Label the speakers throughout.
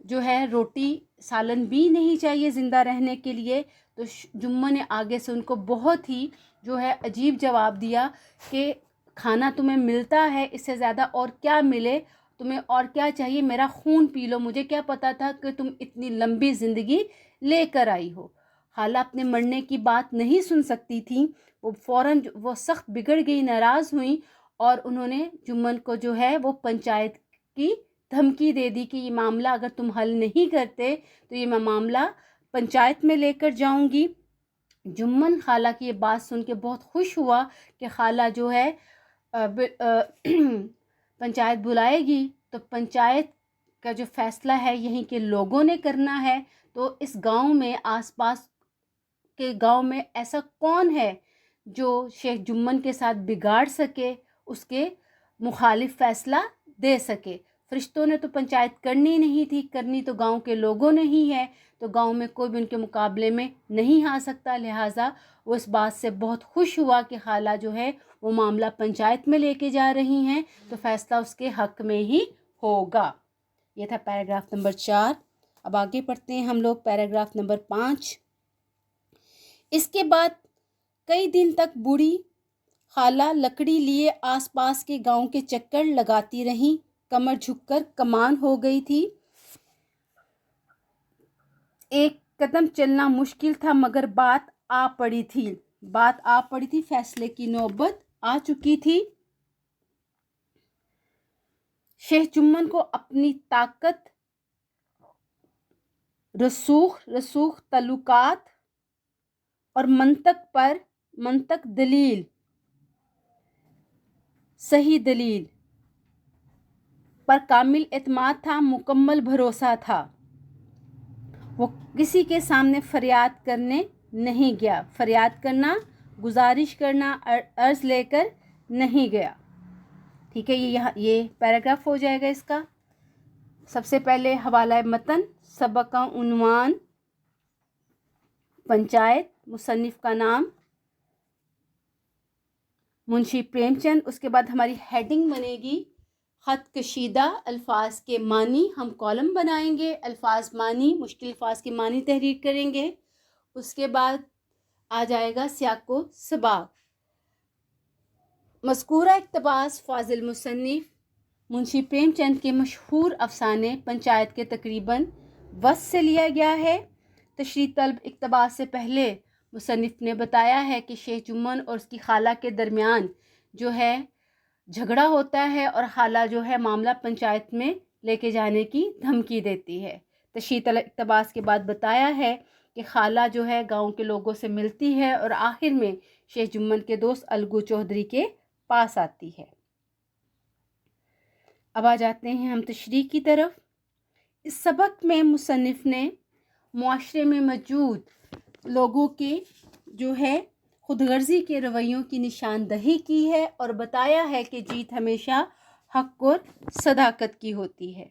Speaker 1: جو ہے روٹی سالن بھی نہیں چاہیے زندہ رہنے کے لیے. تو جمن نے آگے سے ان کو بہت ہی جو ہے عجیب جواب دیا کہ کھانا تمہیں ملتا ہے، اس سے زیادہ اور کیا ملے، تمہیں اور کیا چاہیے، میرا خون پی لو، مجھے کیا پتا تھا کہ تم اتنی لمبی زندگی لے کر آئی ہو. خالہ اپنے مرنے کی بات نہیں سن سکتی تھیں، وہ فوراً وہ سخت بگڑ گئی، ناراض ہوئیں اور انہوں نے جمن کو جو ہے وہ پنچایت کی دھمکی دے دی کہ یہ معاملہ اگر تم حل نہیں کرتے تو یہ میں معاملہ پنچایت میں لے کر جاؤں گی. جمن خالہ کی یہ بات سن کے بہت خوش ہوا کہ خالہ جو ہے پنچایت بلائے گی تو پنچایت کا جو فیصلہ ہے یہیں کے لوگوں نے کرنا ہے. تو اس گاؤں میں، آس پاس کے گاؤں میں ایسا کون ہے جو شیخ جمن کے ساتھ بگاڑ سکے، اس کے مخالف فیصلہ دے سکے. فرشتوں نے تو پنچایت کرنی نہیں تھی، کرنی تو گاؤں کے لوگوں نے ہی ہے، تو گاؤں میں کوئی بھی ان کے مقابلے میں نہیں آ سکتا. لہٰذا وہ اس بات سے بہت خوش ہوا کہ خالہ جو ہے وہ معاملہ پنچایت میں لے کے جا رہی ہیں تو فیصلہ اس کے حق میں ہی ہوگا. یہ تھا پیراگراف نمبر 4. اب آگے پڑھتے ہیں ہم لوگ پیراگراف نمبر 5. اس کے بعد کئی دن تک بوڑھی خالہ لکڑی لیے آس پاس کے گاؤں کے چکر لگاتی رہیں. کمر جھک کر کمان ہو گئی تھی، ایک قدم چلنا مشکل تھا، مگر بات آ پڑی تھی، فیصلے کی نوبت آ چکی تھی. شیخ جمن کو اپنی طاقت، رسوخ تعلقات اور منطق دلیل، صحیح دلیل پر کامل اعتماد تھا، مکمل بھروسہ تھا. وہ کسی کے سامنے فریاد کرنے نہیں گیا، فریاد کرنا، گزارش کرنا، عرض لے کر نہیں گیا. ٹھیک ہے، یہ پیراگراف ہو جائے گا اس کا. سب سے پہلے حوالہ متن، سبق کا عنوان پنچایت، مصنف کا نام منشی پریم چند. اس کے بعد ہماری ہیڈنگ بنے گی خط کشیدہ الفاظ کے معنی. ہم کالم بنائیں گے، الفاظ معنی، مشکل الفاظ کے معنی تحریر کریں گے. اس کے بعد آ جائے گا سیاق و سباق. مذکورہ اقتباس فاضل مصنف منشی پریم چند کے مشہور افسانے پنچایت کے تقریباً وصف سے لیا گیا ہے. تشریح طلب اقتباس سے پہلے مصنف نے بتایا ہے کہ شیخ جمن اور اس کی خالہ کے درمیان جو ہے جھگڑا ہوتا ہے اور خالہ جو ہے معاملہ پنچایت میں لے کے جانے کی دھمکی دیتی ہے. تشریح طلب اقتباس کے بعد بتایا ہے کہ خالہ جو ہے گاؤں کے لوگوں سے ملتی ہے اور آخر میں شیخ جمن کے دوست الگو چودھری کے پاس آتی ہے. اب آ جاتے ہیں ہم تشریح کی طرف. اس سبق میں مصنف نے معاشرے میں موجود لوگوں کے جو ہے خود غرضی کے رویوں کی نشاندہی کی ہے اور بتایا ہے کہ جیت ہمیشہ حق اور صداقت کی ہوتی ہے.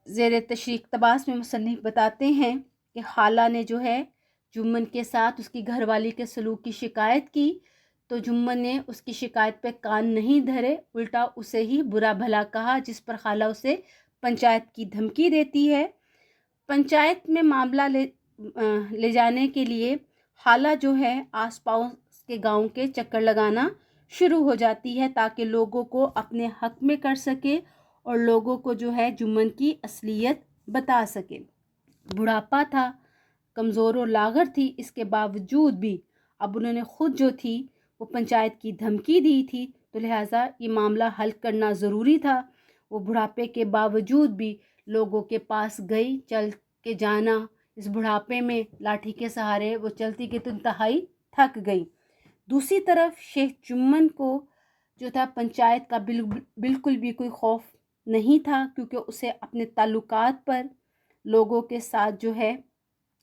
Speaker 1: زیر تشریح اقتباس میں مصنف بتاتے ہیں کہ خالہ نے جو ہے جمن کے ساتھ اس کی گھر والی کے سلوک کی شکایت کی تو جمن نے اس کی شکایت پہ کان نہیں دھرے، الٹا اسے ہی برا بھلا کہا، جس پر خالہ اسے پنچایت کی دھمکی دیتی ہے. پنچایت میں معاملہ لے جانے کے لیے خالہ جو ہے آس پاس کے گاؤں کے چکر لگانا شروع ہو جاتی ہے تاکہ لوگوں کو اپنے حق میں کر سکے اور لوگوں کو جو ہے جمن کی اصلیت بتا سکے. بڑھاپا تھا، کمزور و لاغر تھی، اس کے باوجود بھی اب انہوں نے خود جو تھی وہ پنچایت کی دھمکی دی تھی تو لہٰذا یہ معاملہ حل کرنا ضروری تھا. وہ بڑھاپے کے باوجود بھی لوگوں کے پاس گئی، چل کے جانا، اس بڑھاپے میں لاٹھی کے سہارے وہ چلتی کی تو انتہائی تھک گئی. دوسری طرف شیخ جمن کو جو تھا پنچایت کا بالکل بھی کوئی خوف نہیں تھا، کیونکہ اسے اپنے تعلقات پر، لوگوں کے ساتھ جو ہے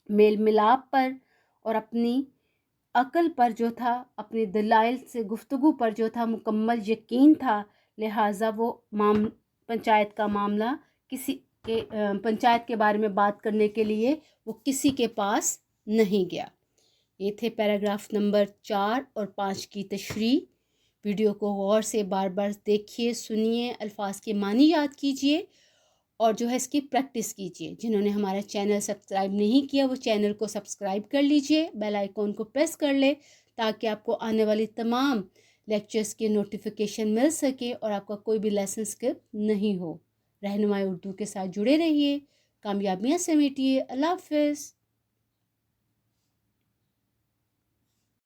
Speaker 1: میل ملاپ پر اور اپنی عقل پر جو تھا، اپنے دلائل سے گفتگو پر جو تھا مکمل یقین تھا. لہٰذا وہ پنچایت کا معاملہ پنچایت کے بارے میں بات کرنے کے لیے وہ کسی کے پاس نہیں گیا. یہ تھے پیراگراف نمبر 4 اور 5 کی تشریح. ویڈیو کو غور سے بار بار دیکھیے، سنیے، الفاظ کے معنی یاد کیجیے اور جو ہے اس کی پریکٹس کیجیے. جنہوں نے ہمارا چینل سبسکرائب نہیں کیا وہ چینل کو سبسکرائب کر لیجیے، بیل آئیکن کو پریس کر لے تاکہ آپ کو آنے والی تمام لیکچرز کی نوٹیفیکیشن مل سکے اور آپ کا کوئی بھی لیسن اسکپ نہیں ہو. رہنمائی اردو کے ساتھ جڑے رہیے، کامیابیاں سمیٹیے. اللہ حافظ.